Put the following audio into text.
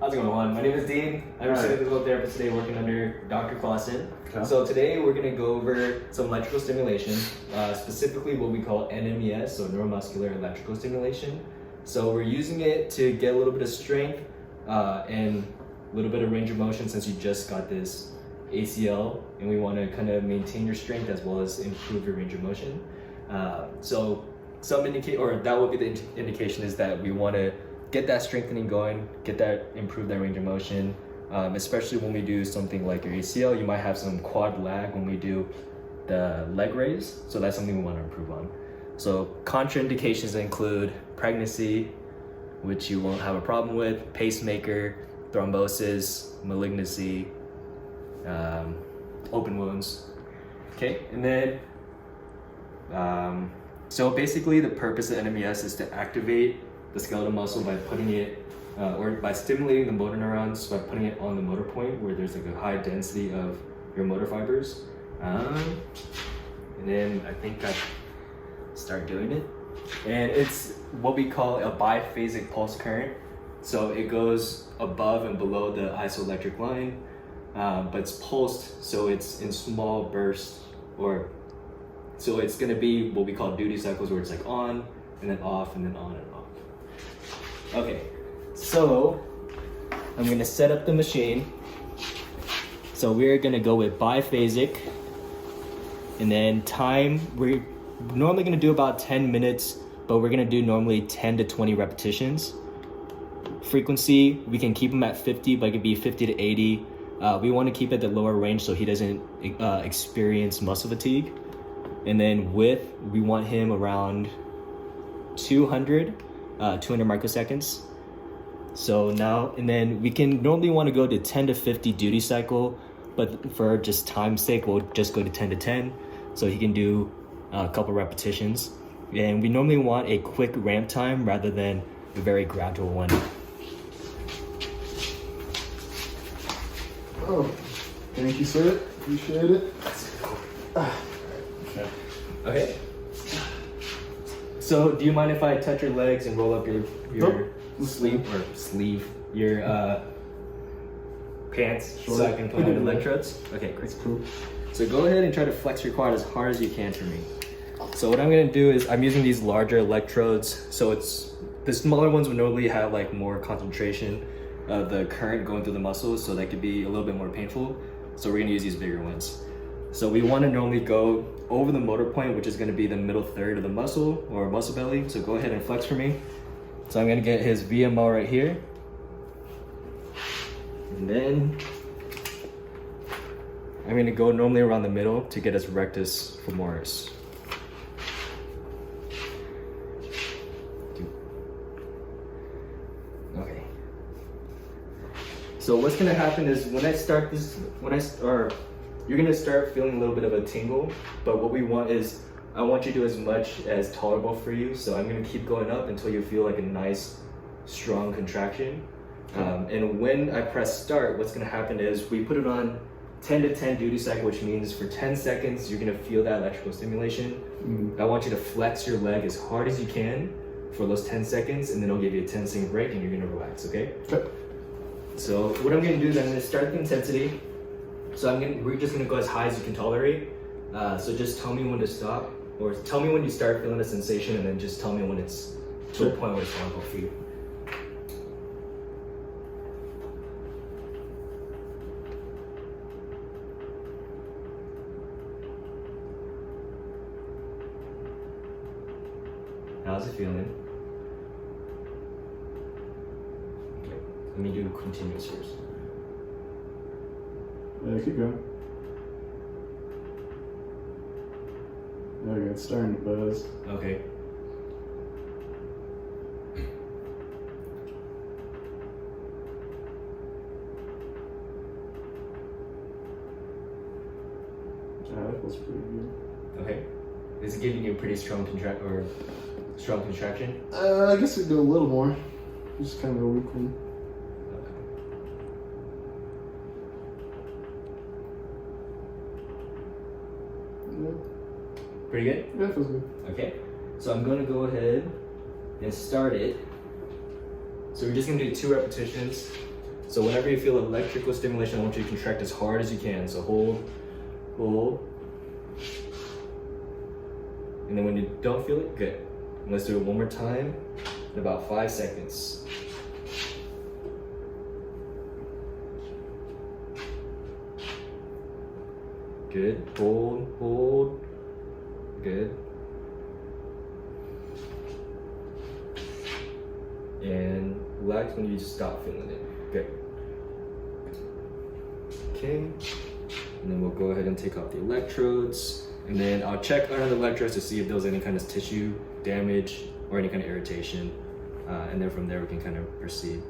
How's it going, Juan? My name is Dean. I'm a physical therapist today working under Dr. Clausen. Okay. So today we're going to go over some electrical stimulation, specifically what we call Nmes, so neuromuscular electrical stimulation. So we're using it to get a little bit of strength and a little bit of range of motion since you just got this ACL, and we want to kind of maintain your strength as well as improve your range of motion. So some that would be the indication is that we want to get that strengthening going, improve that range of motion, especially when we do something like your ACL. You might have some quad lag when we do the leg raise, so that's something we want to improve on. So contraindications include pregnancy, which you won't have a problem with, pacemaker, thrombosis, malignancy, open wounds. Okay, and then so basically the purpose of NMES is to activate the skeletal muscle by putting it or by stimulating the motor neurons by putting it on the motor point where there's like a high density of your motor fibers. And then I think I start doing it, and it's what we call a biphasic pulse current. So it goes above and below the isoelectric line, but it's pulsed, so it's in small bursts, so it's gonna be what we call duty cycles, where it's like on and then off and then on and off. Okay, so I'm gonna set up the machine. So we're gonna go with biphasic, and then time, we're normally gonna do about 10 minutes, but we're gonna do normally 10 to 20 repetitions. Frequency, we can keep him at 50, but it could be 50 to 80. We wanna keep it at the lower range so he doesn't experience muscle fatigue. And then width, we want him around 200 microseconds. So now, and then we can normally want to go to 10 to 50 duty cycle, but for just time's sake, we'll just go to 10 to 10. So he can do a couple repetitions. And we normally want a quick ramp time rather than a very gradual one. Oh, thank you, sir. Appreciate it. Okay. So, do you mind if I touch your legs and roll up your sleeve, your pants, sure, so I can put on electrodes? Okay, great. That's cool. So go ahead and try to flex your quad as hard as you can for me. So what I'm gonna do is I'm using these larger electrodes. So it's the smaller ones would normally have like more concentration of the current going through the muscles, so that could be a little bit more painful. So we're gonna use these bigger ones. So we want to normally go over the motor point, which is going to be the middle third of the muscle or muscle belly. So go ahead and flex for me. So I'm going to get his VMO right here. And then I'm going to go normally around the middle to get his rectus femoris. Okay. So what's going to happen is when I start this, you're gonna start feeling a little bit of a tingle, but what we want is, I want you to do as much as tolerable for you. So I'm gonna keep going up until you feel like a nice, strong contraction. And when I press start, what's gonna happen is we put it on 10 to 10 duty cycle, which means for 10 seconds, you're gonna feel that electrical stimulation. I want you to flex your leg as hard as you can for those 10 seconds, and then I'll give you a 10-second break and you're gonna relax, okay? Okay. So what I'm gonna do is I'm gonna start the intensity. So we're just gonna go as high as you can tolerate. So just tell me when to stop, or tell me when you start feeling a sensation, and then just tell me when it's to a point where it's tolerable for you. How's it feeling? Okay, let me do continuous first. Yeah, keep going. There we go, it's starting to buzz. Okay. Yeah, that feels pretty good. Okay. Is it giving you a pretty strong contraction? I guess we do a little more. Just kind of a weak one. Pretty good? Yeah, it feels good. Okay, so I'm gonna go ahead and start it. So we're just gonna do 2 repetitions. So whenever you feel electrical stimulation, I want you to contract as hard as you can. So hold, hold. And then when you don't feel it, good. And let's do it one more time in about 5 seconds. Good. Hold, hold. Good. And relax when you just stop feeling it. Good. Okay. And then we'll go ahead and take off the electrodes. And then I'll check under the electrodes to see if there was any kind of tissue damage or any kind of irritation. And then from there we can kind of proceed.